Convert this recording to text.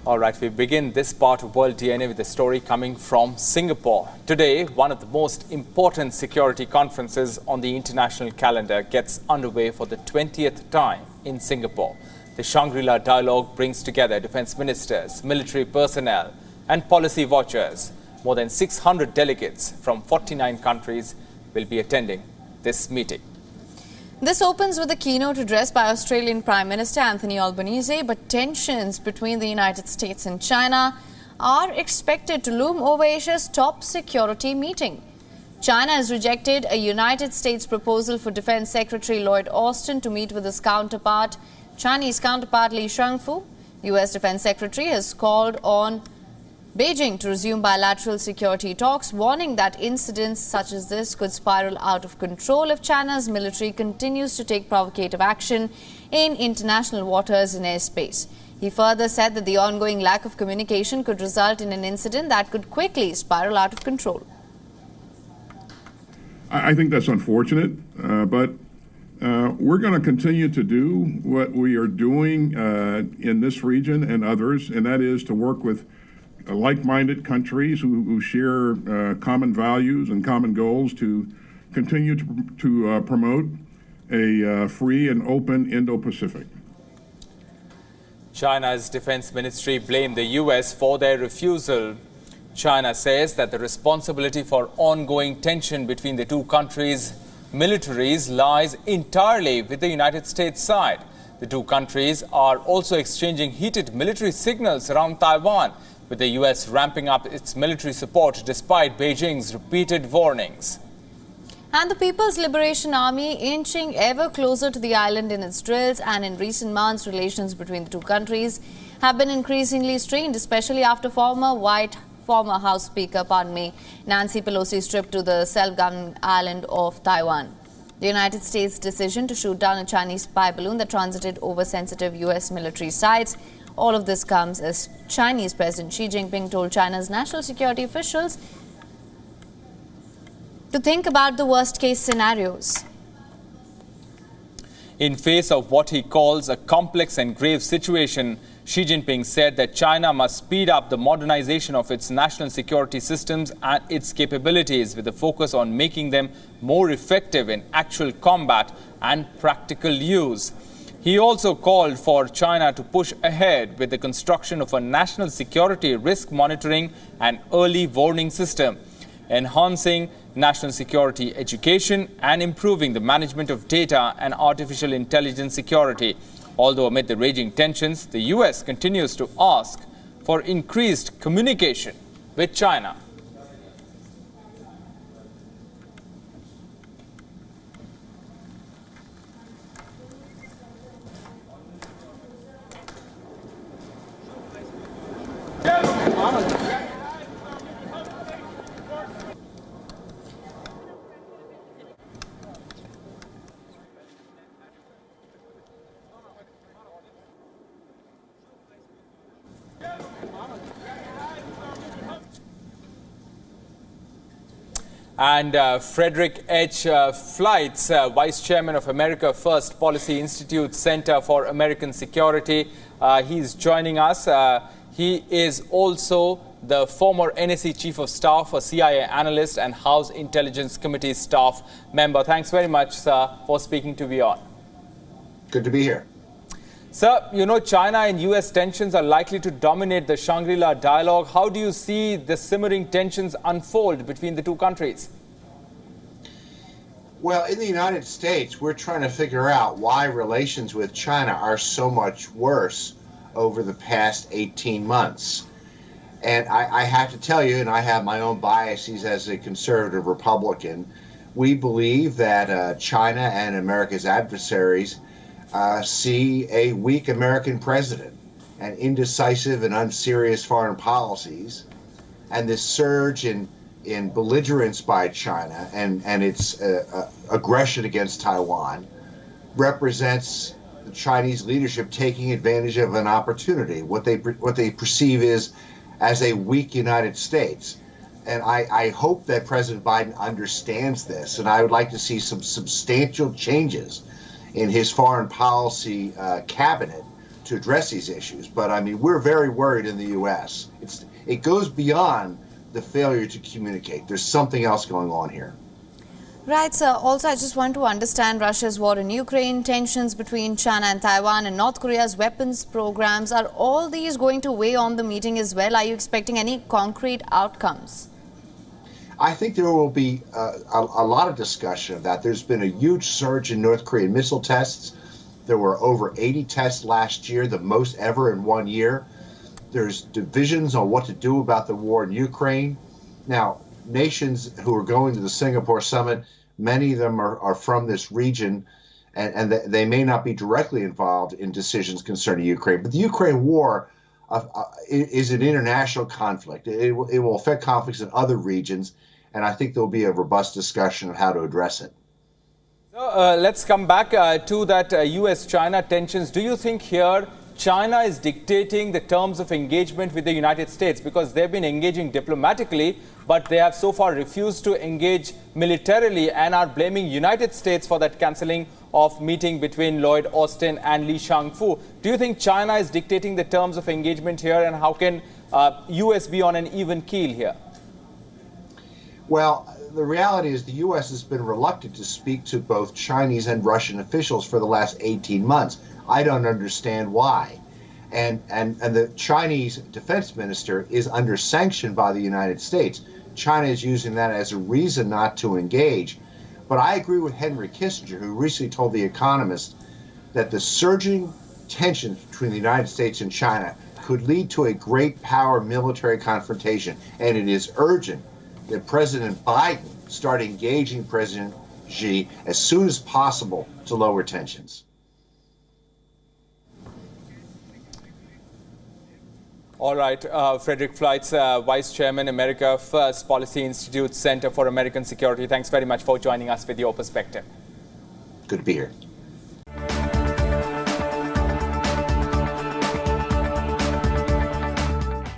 All right, we begin this part of World DNA with a story coming from Singapore. Today, one of the most important security conferences on the international calendar gets underway for the 20th time in Singapore. The Shangri-La dialogue brings together defense ministers, military personnel, and policy watchers. More than 600 delegates from 49 countries will be attending this meeting. This opens with a keynote address by Australian Prime Minister Anthony Albanese, but tensions between the United States and China are expected to loom over Asia's top security meeting. China has rejected a United States proposal for Defense Secretary Lloyd Austin to meet with his Chinese counterpart Li Shangfu. US Defense Secretary has called on Beijing to resume bilateral security talks, warning that incidents such as this could spiral out of control if China's military continues to take provocative action in international waters and airspace. He further said that the ongoing lack of communication could result in an incident that could quickly spiral out of control. I think that's unfortunate, but we're going to continue to do what we are doing in this region and others, and that is to work with like-minded countries who share common values and common goals to continue to promote a free and open Indo-Pacific. China's defense ministry blamed the US for their refusal. China says that the responsibility for ongoing tension between the two countries' militaries lies entirely with the United States side. The two countries are also exchanging heated military signals around Taiwan, with the US ramping up its military support despite Beijing's repeated warnings. And the People's Liberation Army inching ever closer to the island in its drills, and in recent months relations between the two countries have been increasingly strained, especially after former House Speaker, Nancy Pelosi's trip to the self-governing island of Taiwan. The United States' decision to shoot down a Chinese spy balloon that transited over sensitive US military sites. All of this comes as Chinese President Xi Jinping told China's national security officials to think about the worst-case scenarios. In face of what he calls a complex and grave situation, Xi Jinping said that China must speed up the modernization of its national security systems and its capabilities with a focus on making them more effective in actual combat and practical use. He also called for China to push ahead with the construction of a national security risk monitoring and early warning system, enhancing national security education and improving the management of data and artificial intelligence security. Although amid the raging tensions, the US continues to ask for increased communication with China. And Frederick H. Fleitz, Vice Chairman of America First Policy Institute Center for American Security, he's joining us. He is also the former NSC Chief of Staff, a CIA analyst, and House Intelligence Committee staff member. Thanks very much, sir, for speaking to WION. Good to be here. Sir, you know, China and US tensions are likely to dominate the Shangri-La dialogue. How do you see the simmering tensions unfold between the two countries? Well, in the United States, we're trying to figure out why relations with China are so much worse over the past 18 months. And I have to tell you, and I have my own biases as a conservative Republican, we believe that China and America's adversaries see a weak American president and indecisive and unserious foreign policies, and this surge in belligerence by China and its aggression against Taiwan represents the Chinese leadership taking advantage of an opportunity, what they perceive as a weak United States. And I hope that President Biden understands this, and I would like to see some substantial changes in his foreign policy cabinet to address these issues. But I mean, we're very worried in the U.S. It goes beyond the failure to communicate. There's something else going on here. Right, sir. Also, I just want to understand Russia's war in Ukraine, tensions between China and Taiwan, and North Korea's weapons programs. Are all these going to weigh on the meeting as well? Are you expecting any concrete outcomes? I think there will be a lot of discussion of that. There's been a huge surge in North Korean missile tests. There were over 80 tests last year, the most ever in 1 year. There's divisions on what to do about the war in Ukraine. Now, nations who are going to the Singapore summit, many of them are from this region, and they may not be directly involved in decisions concerning Ukraine. But the Ukraine war is an international conflict. It will affect conflicts in other regions, and I think there will be a robust discussion of how to address it. So, let's come back to that US-China tensions. Do you think here China is dictating the terms of engagement with the United States? Because they've been engaging diplomatically, but they have so far refused to engage militarily and are blaming United States for that cancelling of meeting between Lloyd Austin and Li Shangfu. Do you think China is dictating the terms of engagement here, and how can US be on an even keel here? Well, the reality is the U.S. has been reluctant to speak to both Chinese and Russian officials for the last 18 months. I don't understand why. And the Chinese defense minister is under sanction by the United States. China is using that as a reason not to engage. But I agree with Henry Kissinger, who recently told The Economist that the surging tensions between the United States and China could lead to a great power military confrontation. And it is urgent that President Biden start engaging President Xi as soon as possible to lower tensions. All right, Frederick Fleitz, Vice Chairman, America First Policy Institute Center for American Security. Thanks very much for joining us with your perspective. Good to be here.